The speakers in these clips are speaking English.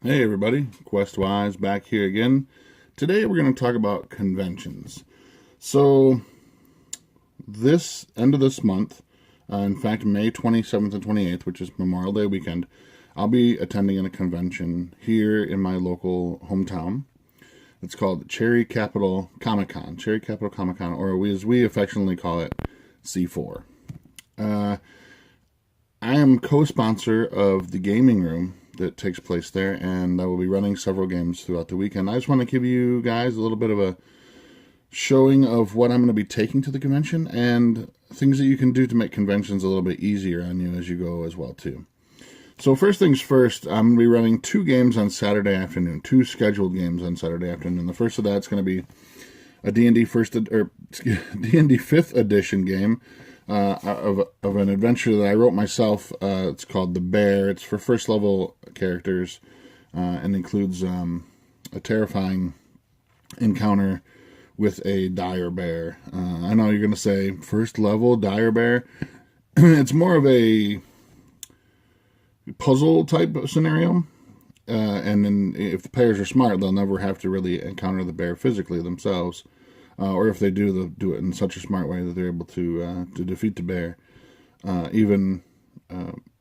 Hey everybody, Questwise back here again. Today we're going to talk about conventions. So this end of this month, in fact May 27th and 28th, which is Memorial Day weekend, I'll be attending a convention here in my local hometown. It's called Cherry Capital Comic Con, or as we affectionately call it, C4. I am co-sponsor of the gaming room that takes place there, and I will be running several games throughout the weekend. I just want to give you guys a little bit of a showing of what I'm going to be taking to the convention and things that you can do to make conventions a little bit easier on you as you go as well too. So first things first, I'm going to be running two games on Saturday afternoon, two scheduled games on Saturday afternoon. The first of that's going to be a D&D D&D 5th edition game of an adventure that I wrote myself. It's called The Bear. It's for first level characters and includes a terrifying encounter with a dire bear. I know you're going to say, first level dire bear? It's more of a puzzle type scenario. And then if the players are smart, they'll never have to really encounter the bear physically themselves. Or if they do, they'll do it in such a smart way that they're able to defeat the bear, even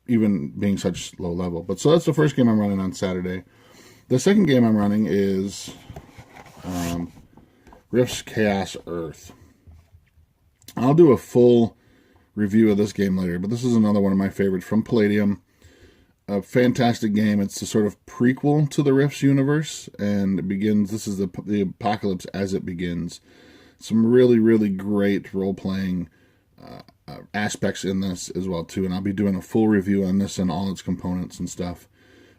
being such low level. But so that's the first game I'm running on Saturday. The second game I'm running is Rifts Chaos Earth. I'll do a full review of this game later, but this is another one of my favorites from Palladium. A fantastic game. It's the sort of prequel to the Rifts universe, and it begins. This is the apocalypse as it begins. Some really, really great role-playing aspects in this as well too, and I'll be doing a full review on this and all its components and stuff,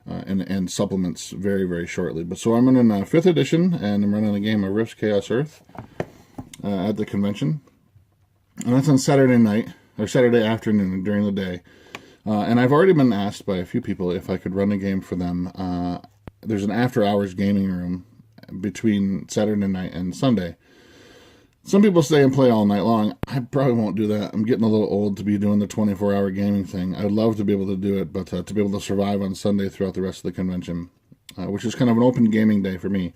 and supplements very, very shortly. But so I'm running 5th edition, and I'm running a game of Rifts Chaos Earth at the convention, and that's on Saturday night or Saturday afternoon during the day. And I've already been asked by a few people if I could run a game for them. There's an after-hours gaming room between Saturday night and Sunday. Some people stay and play all night long. I probably won't do that. I'm getting a little old to be doing the 24-hour gaming thing. I'd love to be able to do it, but to be able to survive on Sunday throughout the rest of the convention, which is kind of an open gaming day for me.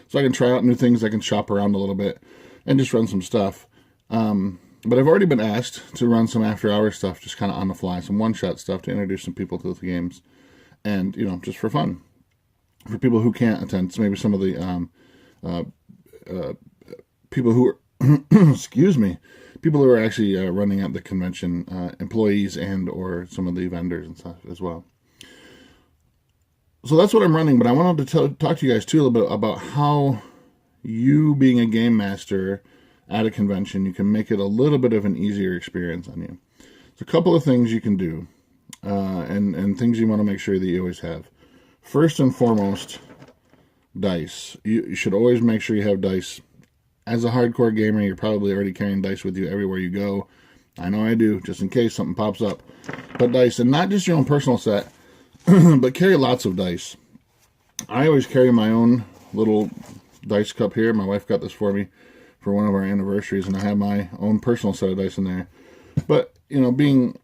So I can try out new things, I can shop around a little bit, and just run some stuff. But I've already been asked to run some after-hours stuff, just kind of on the fly, some one-shot stuff to introduce some people to the games, and just for fun, for people who can't attend. So maybe some of the people who are, excuse me, people who are actually running at the convention, employees and or some of the vendors and stuff as well. So that's what I'm running. But I wanted to talk to you guys too a little bit about how you, being a game master at a convention, you can make it a little bit of an easier experience on you. There's a couple of things you can do, and things you want to make sure that you always have. First and foremost, dice. You should always make sure you have dice. As a hardcore gamer, you're probably already carrying dice with you everywhere you go. I know I do, just in case something pops up. But dice, and not just your own personal set, but carry lots of dice. I always carry my own little dice cup here. My wife got this for me for one of our anniversaries, and I have my own personal set of dice in there. But, being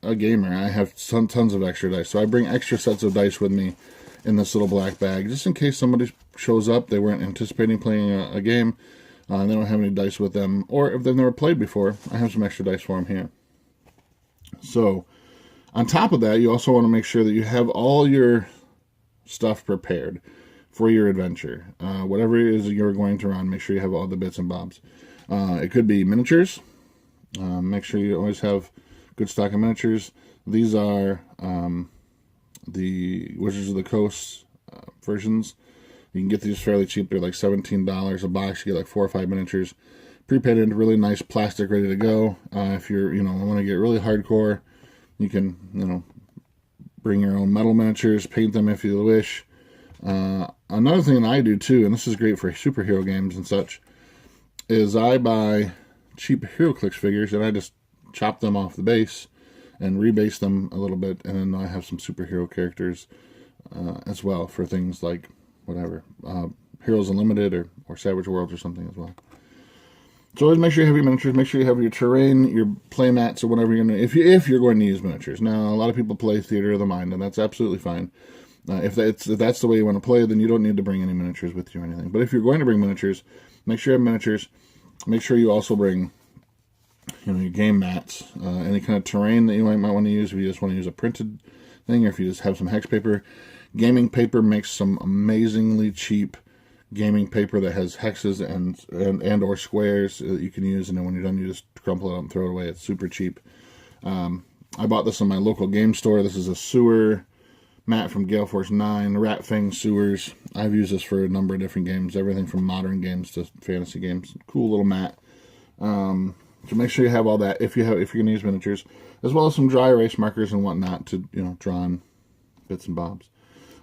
a gamer, I have tons of extra dice. So I bring extra sets of dice with me in this little black bag, just in case somebody shows up, they weren't anticipating playing a game, and they don't have any dice with them, or if they've never played before, I have some extra dice for them here. So, on top of that, you also want to make sure that you have all your stuff prepared for your adventure. Whatever it is you're going to run, make sure you have all the bits and bobs. It could be miniatures. Make sure you always have good stock of miniatures. These are the Wizards of the Coast versions. You can get these fairly cheap. They're like $17 a box. You get like 4 or 5 miniatures. Pre-painted, really nice plastic, ready to go. If you're, want to get really hardcore, you can, bring your own metal miniatures, paint them if you wish. Another thing that I do too, and this is great for superhero games and such, is I buy cheap HeroClix figures and I just chop them off the base and rebase them a little bit, and then I have some superhero characters as well for things like whatever, Heroes Unlimited or Savage Worlds or something as well. So always make sure you have your miniatures, make sure you have your terrain, your play mats, or whatever you're going to, if you're going to use miniatures. Now, a lot of people play Theater of the Mind, and that's absolutely fine. If that's the way you want to play, then you don't need to bring any miniatures with you or anything. But if you're going to bring miniatures, make sure you have miniatures. Make sure you also bring, your game mats, any kind of terrain that you might want to use. If you just want to use a printed thing, or if you just have some hex paper. Gaming paper makes some amazingly cheap gaming paper that has hexes and or squares that you can use, and then when you're done, you just crumple it up and throw it away. It's super cheap. I bought this in my local game store. This is a sewer mat from Gale Force 9, Rat Fang sewers. I've used this for a number of different games, everything from modern games to fantasy games. Cool little mat. So make sure you have all that if you're going to use miniatures, as well as some dry erase markers and whatnot to draw on bits and bobs.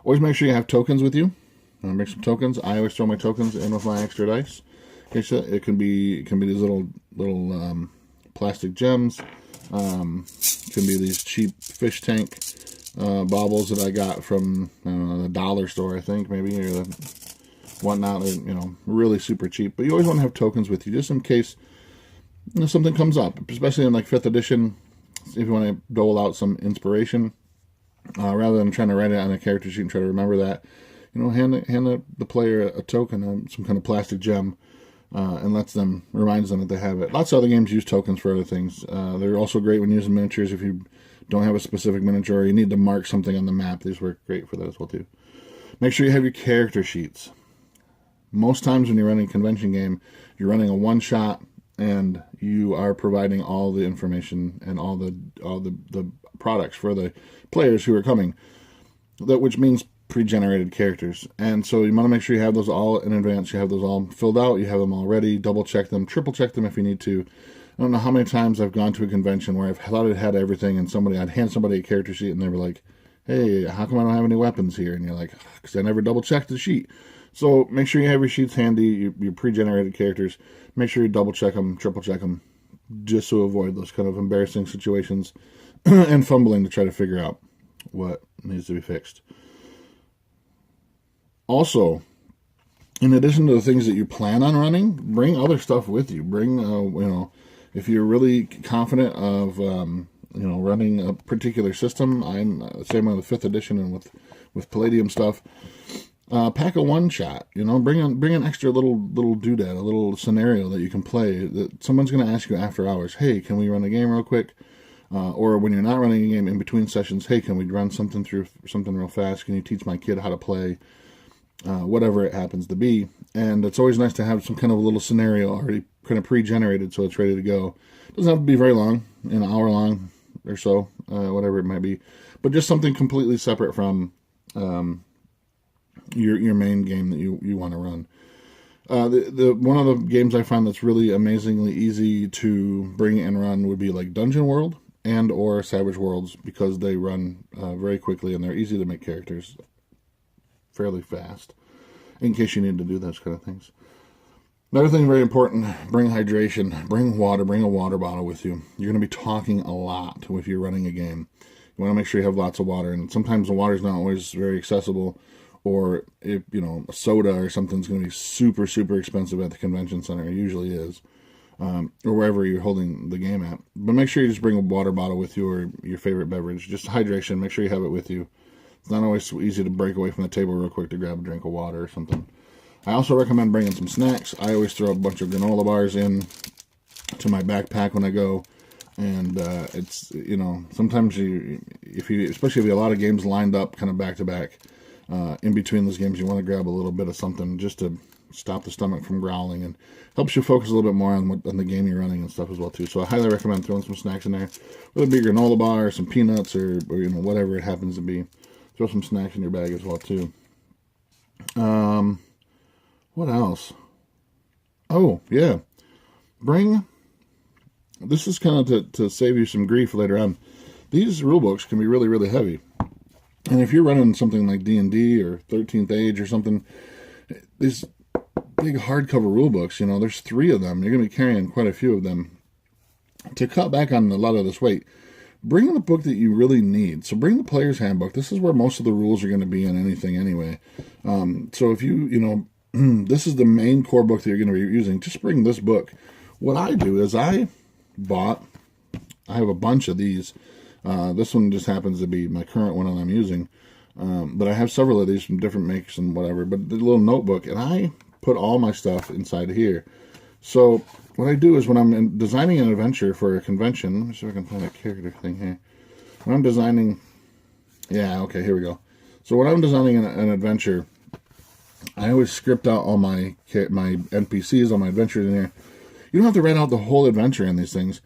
Always make sure you have tokens with you. Make some tokens. I always throw my tokens in with my extra dice. Okay, it can be these little plastic gems. It can be these cheap fish tank baubles that I got from the dollar store, I think, maybe, or the whatnot. They're, really super cheap. But you always want to have tokens with you, just in case something comes up, especially in like 5th edition. If you want to dole out some inspiration, rather than trying to write it on a character sheet and try to remember that, hand the player a token on some kind of plastic gem, and reminds them that they have it. Lots of other games use tokens for other things. They're also great when using miniatures. If you don't have a specific miniature or you need to mark something on the map, these work great for that as well too. Make sure you have your character sheets. Most times when you're running a convention game, you're running a one-shot, and you are providing all the information and all the products for the players who are coming, which means pre-generated characters. And so you want to make sure you have those all in advance. You have those all filled out. You have them all ready. Double check them, triple check them if you need to. I don't know how many times I've gone to a convention where I've thought it had everything, and I'd hand somebody a character sheet, and they were like, "Hey, how come I don't have any weapons here?" And you're like, "Because I never double checked the sheet." So make sure you have your sheets handy, your pre-generated characters. Make sure you double check them, triple check them, just to avoid those kind of embarrassing situations and fumbling to try to figure out what needs to be fixed. Also, in addition to the things that you plan on running, bring other stuff with you. Bring, if you're really confident of, running a particular system. I'm the same with the 5th edition and with Palladium stuff. Pack a one-shot. Bring an extra little doodad, a little scenario that you can play. That someone's going to ask you after hours. Hey, can we run a game real quick? Or when you're not running a game in between sessions, hey, can we run something real fast? Can you teach my kid how to play? Whatever it happens to be. And it's always nice to have some kind of a little scenario already kind of pre-generated so it's ready to go. It doesn't have to be very long, an hour long or so, whatever it might be. But just something completely separate from your main game that you want to run. One of the games I find that's really amazingly easy to bring and run would be like Dungeon World and or Savage Worlds, because they run very quickly and they're easy to make characters fairly fast, in case you need to do those kind of things. Another thing very important, bring hydration, bring water, bring a water bottle with you. You're going to be talking a lot if you're running a game. You want to make sure you have lots of water, and sometimes the water is not always very accessible, or if a soda or something's going to be super, super expensive at the convention center. It usually is, or wherever you're holding the game at. But make sure you just bring a water bottle with you, or your favorite beverage. Just hydration, make sure you have it with you. It's not always so easy to break away from the table real quick to grab a drink of water or something. I also recommend bringing some snacks. I always throw a bunch of granola bars in to my backpack when I go. And it's, sometimes especially if you have a lot of games lined up kind of back to back, in between those games, you want to grab a little bit of something just to stop the stomach from growling, and helps you focus a little bit more on the game you're running and stuff as well too. So I highly recommend throwing some snacks in there, whether it be a granola bar or some peanuts or whatever it happens to be. Throw some snacks in your bag as well too. What else? Oh yeah, this is kind of to save you some grief later on. These rule books can be really, really heavy. And if you're running something like D&D or 13th Age or something, these big hardcover rule books, there's 3 of them. You're going to be carrying quite a few of them. To cut back on a lot of this weight, bring the book that you really need. So bring the player's handbook. This is where most of the rules are going to be in anything anyway. So if this is the main core book that you're going to be using, just bring this book. What I do is I have a bunch of these. This one just happens to be my current one that I'm using. But I have several of these from different makes and whatever. But the little notebook, and I put all my stuff inside here. So what I do is when I'm designing an adventure for a convention, let me see if I can find a character thing here. When I'm designing, yeah, okay, here we go. So when I'm designing an adventure, I always script out all my NPCs, all my adventures in here. You don't have to write out the whole adventure in these things,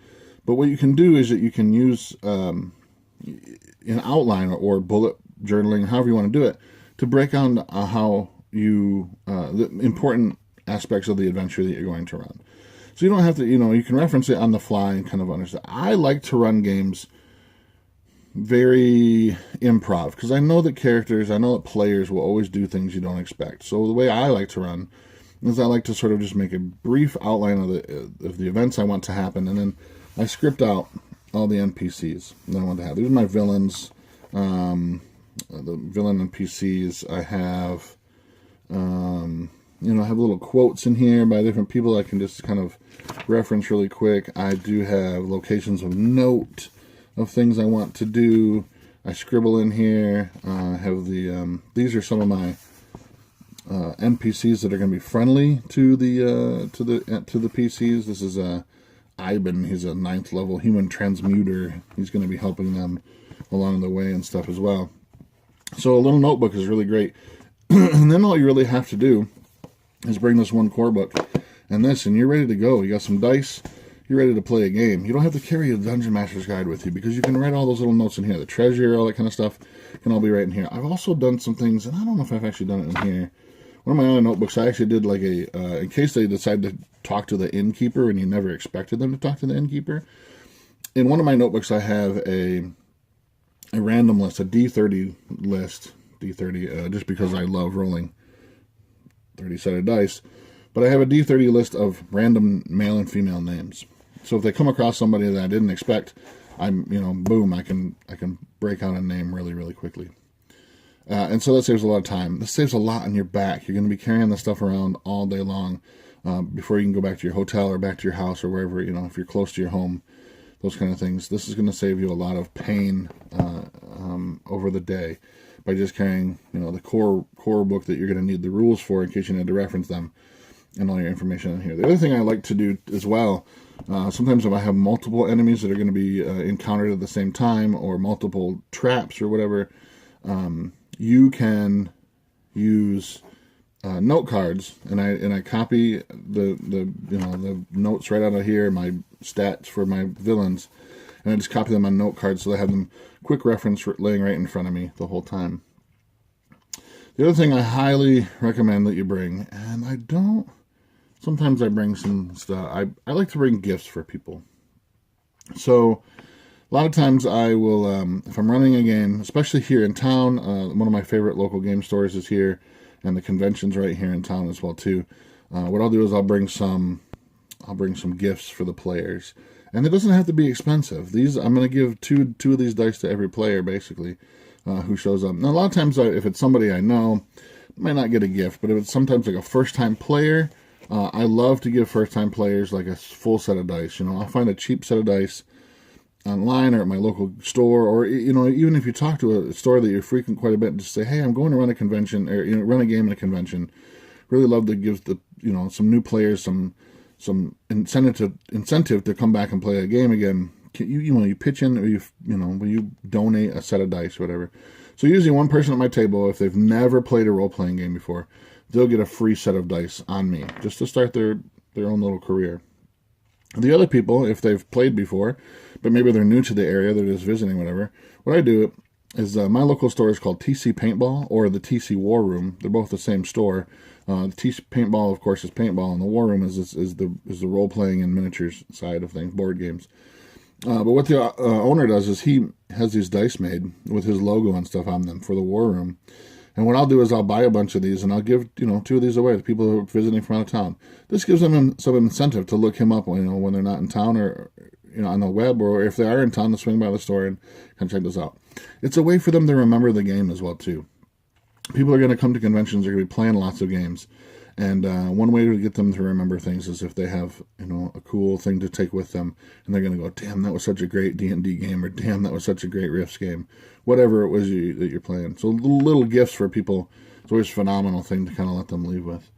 but what you can do is that you can use an outline or bullet journaling, however you want to do it, to break down how you the important aspects of the adventure that you're going to run. So you don't have to, you can reference it on the fly and kind of understand. I like to run games very improv because I know that players will always do things you don't expect. So the way I like to run is I like to sort of just make a brief outline of the events I want to happen, and then I script out all the NPCs that I want to have. These are my villains, the villain NPCs. I have, I have little quotes in here by different people I can just kind of reference really quick. I do have locations of note of things I want to do. I scribble in here. I have these are some of my NPCs that are going to be friendly to the PCs. This is Ivan. He's a 9th level human transmuter. He's going to be helping them along the way and stuff as well. So a little notebook is really great. And then all you really have to do is bring this one core book and you're ready to go. You got some dice. You're ready to play a game. You don't have to carry a Dungeon Master's Guide with you because you can write all those little notes in here. The treasure, all that kind of stuff can all be right in here. I've also done some things, and I don't know if I've actually done it in here. One of my other notebooks, I actually did like in case they decide to talk to the innkeeper and you never expected them to talk to the innkeeper. In one of my notebooks, I have a random list, a D30 list, just because I love rolling 30-sided dice. But I have a D30 list of random male and female names. So if they come across somebody that I didn't expect, boom, I can break out a name really, really quickly. And so that saves a lot of time. This saves a lot on your back. You're going to be carrying this stuff around all day long before you can go back to your hotel or back to your house or wherever, if you're close to your home, those kind of things. This is going to save you a lot of pain over the day by just carrying, the core book that you're going to need the rules for in case you need to reference them and all your information in here. The other thing I like to do as well, sometimes if I have multiple enemies that are going to be encountered at the same time or multiple traps or whatever, you can use note cards, and I copy the notes right out of here, my stats for my villains, and I just copy them on note cards so I have them quick reference laying right in front of me the whole time. The other thing I highly recommend that you bring, and sometimes I bring some stuff, I like to bring gifts for people. So a lot of times I will, if I'm running a game, especially here in town, one of my favorite local game stores is here, and the convention's right here in town as well too. What I'll do is I'll bring some gifts for the players, and it doesn't have to be expensive. I'm going to give two of these dice to every player basically who shows up. Now a lot of times if it's somebody I know, I might not get a gift, but if it's sometimes like a first-time player, I love to give first-time players like a full set of dice. I'll find a cheap set of dice online or at my local store, or even if you talk to a store that you frequent quite a bit, just say, hey, I'm going to run a convention, or run a game at a convention. Really love to give some new players some incentive to come back and play a game again. You pitch in, or will you donate a set of dice, or whatever. So usually one person at my table, if they've never played a role-playing game before, they'll get a free set of dice on me just to start their own little career. The other people, if they've played before, but maybe they're new to the area, they're just visiting, whatever, what I do is my local store is called TC Paintball or the TC War Room. They're both the same store. The TC Paintball, of course, is paintball, and the War Room is the role-playing and miniatures side of things, board games. But what the owner does is he has these dice made with his logo and stuff on them for the War Room. And what I'll do is I'll buy a bunch of these, and I'll give, 2 of these away to people who are visiting from out of town. This gives them some incentive to look him up, when they're not in town, or, on the web, or if they are in town, to swing by the store and kind of check this out. It's a way for them to remember the game as well, too. people are going to come to conventions. They're going to be playing lots of games. And one way to get them to remember things is if they have, a cool thing to take with them, and they're going to go, "Damn, that was such a great D&D game," or "Damn, that was such a great Rifts game," whatever it was that you're playing. So little gifts for people. It's always a phenomenal thing to kind of let them leave with.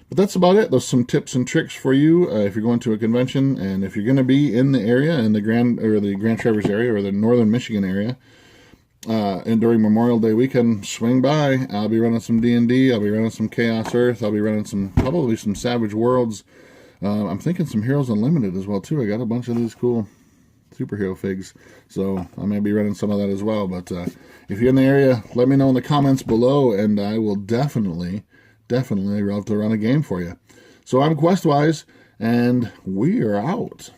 But that's about it. Those some tips and tricks for you if you're going to a convention, and if you're going to be in the area, in the Grand Traverse area or the Northern Michigan area. And during Memorial Day weekend, swing by. I'll be running some D&D. I'll be running some Chaos Earth. I'll be running probably some Savage Worlds. I'm thinking some Heroes Unlimited as well, too. I got a bunch of these cool superhero figs, so I may be running some of that as well. But if you're in the area, let me know in the comments below, and I will definitely love to run a game for you. So I'm Questwise, and we are out.